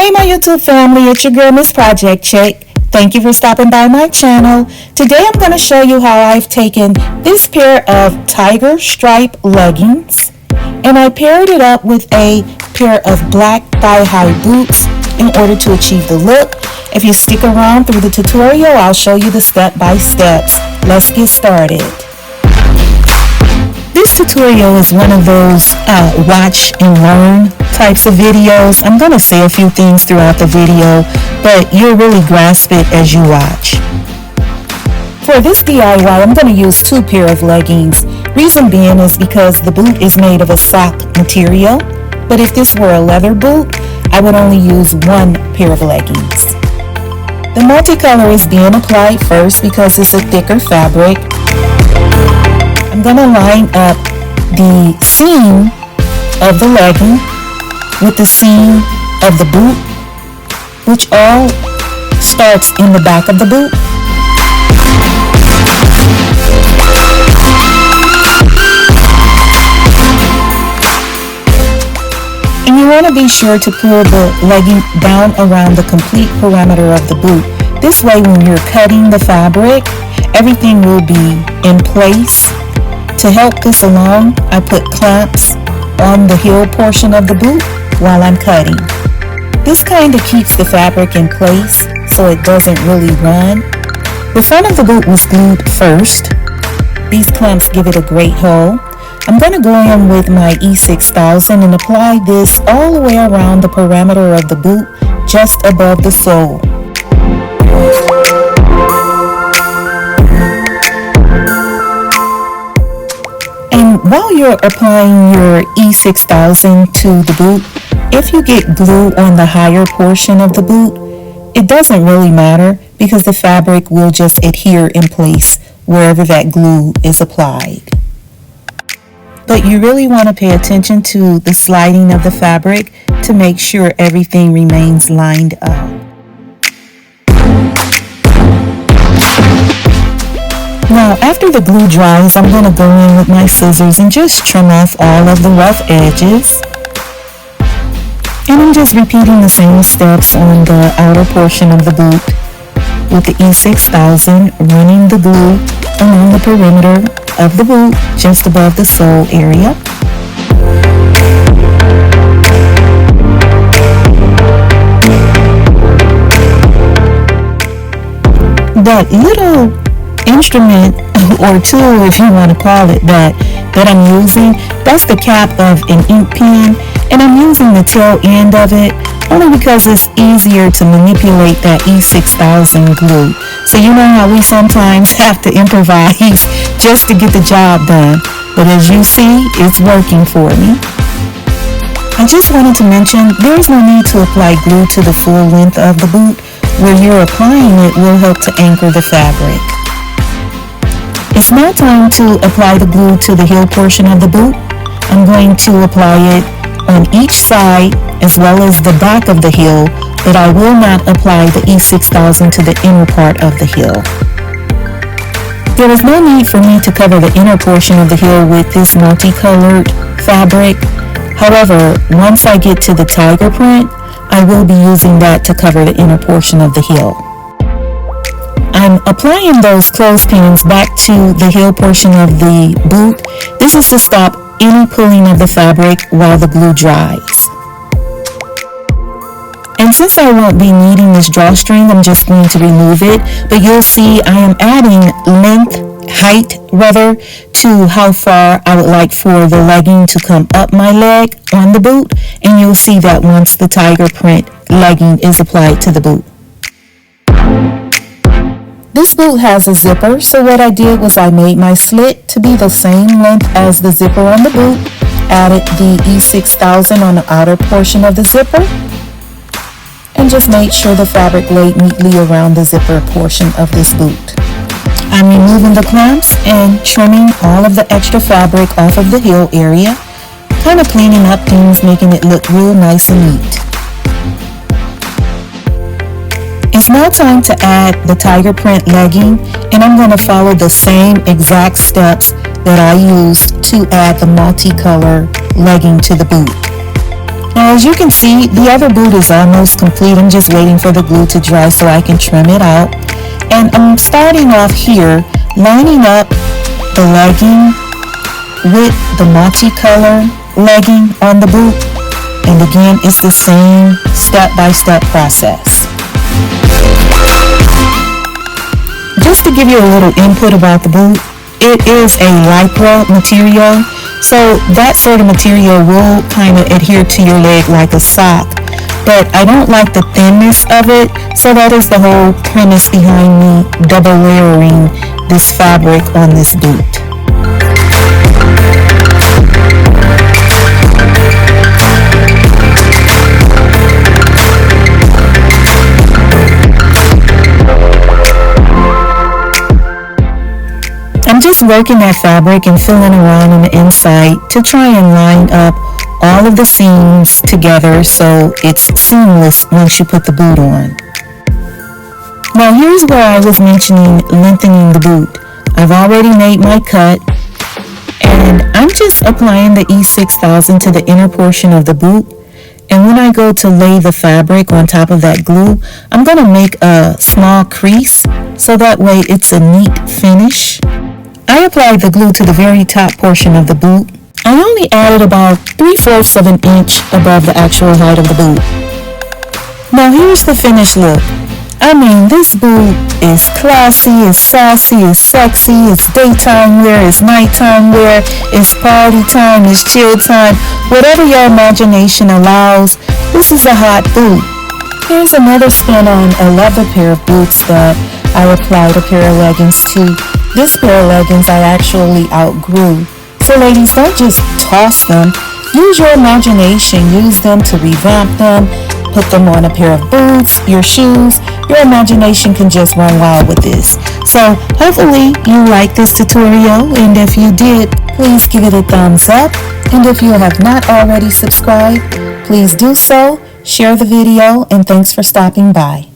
Hey my YouTube family, it's your girl Miss Project Chick. Thank you for stopping by my channel. Today I'm going to show you how I've taken this pair of tiger stripe leggings and I paired it up with a pair of black thigh-high boots in order to achieve the look. If you stick around through the tutorial, I'll show you the step-by-steps. Let's get started. This tutorial is one of those watch and learn types of videos. I'm going to say a few things throughout the video, but you'll really grasp it as you watch. For this DIY, I'm going to use two pair of leggings. Reason being is because the boot is made of a sock material, but if this were a leather boot, I would only use one pair of leggings. The multicolor is being applied first because it's a thicker fabric. I'm going to line up the seam of the legging with the seam of the boot, which all starts in the back of the boot. And you want to be sure to pull the legging down around the complete perimeter of the boot. This way when you're cutting the fabric, everything will be in place. To help this along, I put clamps on the heel portion of the boot while I'm cutting. This kind of keeps the fabric in place so it doesn't really run. The front of the boot was glued first. These clamps give it a great hold. I'm going to go in with my E6000 and apply this all the way around the perimeter of the boot just above the sole. While you're applying your E6000 to the boot, if you get glue on the higher portion of the boot, it doesn't really matter because the fabric will just adhere in place wherever that glue is applied. But you really want to pay attention to the sliding of the fabric to make sure everything remains lined up. Now, after the glue dries, I'm going to go in with my scissors and just trim off all of the rough edges. And I'm just repeating the same steps on the outer portion of the boot with the E6000, running the glue along the perimeter of the boot just above the sole area. That little instrument or tool, if you want to call it that I'm using, that's the cap of an ink pen, and I'm using the tail end of it only because it's easier to manipulate that E6000 glue. So you know how we sometimes have to improvise just to get the job done, but as you see, it's working for me. I just wanted to mention there's no need to apply glue to the full length of the boot. Where you're applying it will help to anchor the fabric. It's now time to apply the glue to the heel portion of the boot. I'm going to apply it on each side as well as the back of the heel, but I will not apply the E6000 to the inner part of the heel. There is no need for me to cover the inner portion of the heel with this multicolored fabric. However, once I get to the tiger print, I will be using that to cover the inner portion of the heel. I'm applying those clothespins back to the heel portion of the boot. This is to stop any pulling of the fabric while the glue dries. And since I won't be needing this drawstring, I'm just going to remove it. But you'll see I am adding height to how far I would like for the legging to come up my leg on the boot. And you'll see that once the tiger print legging is applied to the boot. This boot has a zipper, so what I did was I made my slit to be the same length as the zipper on the boot, added the E6000 on the outer portion of the zipper, and just made sure the fabric laid neatly around the zipper portion of this boot. I'm removing the clamps and trimming all of the extra fabric off of the heel area, kind of cleaning up things, making it look real nice and neat. It's now time to add the tiger print legging, and I'm going to follow the same exact steps that I used to add the multicolor legging to the boot. Now, as you can see, the other boot is almost complete. I'm just waiting for the glue to dry so I can trim it out. And I'm starting off here, lining up the legging with the multicolor legging on the boot. And again, it's the same step-by-step process. Just to give you a little input about the boot, it is a lycra material. So that sort of material will kind of adhere to your leg like a sock. But I don't like the thinness of it, so that is the whole premise behind me double layering this fabric on this boot. I'm just working that fabric and filling around on the inside to try and line up all of the seams together so it's seamless once you put the boot on. Now here's where I was mentioning lengthening the boot. I've already made my cut and I'm just applying the E6000 to the inner portion of the boot. And when I go to lay the fabric on top of that glue, I'm going to make a small crease so that way it's a neat finish. I applied the glue to the very top portion of the boot. I only added about 3/4 of an inch above the actual height of the boot. Now here's the finished look. I mean, this boot is classy, it's sassy, it's sexy, it's daytime wear, it's nighttime wear, it's party time, it's chill time. Whatever your imagination allows, this is a hot boot. Here's another spin on a leather pair of boots that I applied a pair of leggings to. This pair of leggings I actually outgrew. So ladies, don't just toss them. Use your imagination. Use them to revamp them. Put them on a pair of boots, your shoes. Your imagination can just run wild with this. So hopefully you like this tutorial. And if you did, please give it a thumbs up. And if you have not already subscribed, please do so. Share the video. And thanks for stopping by.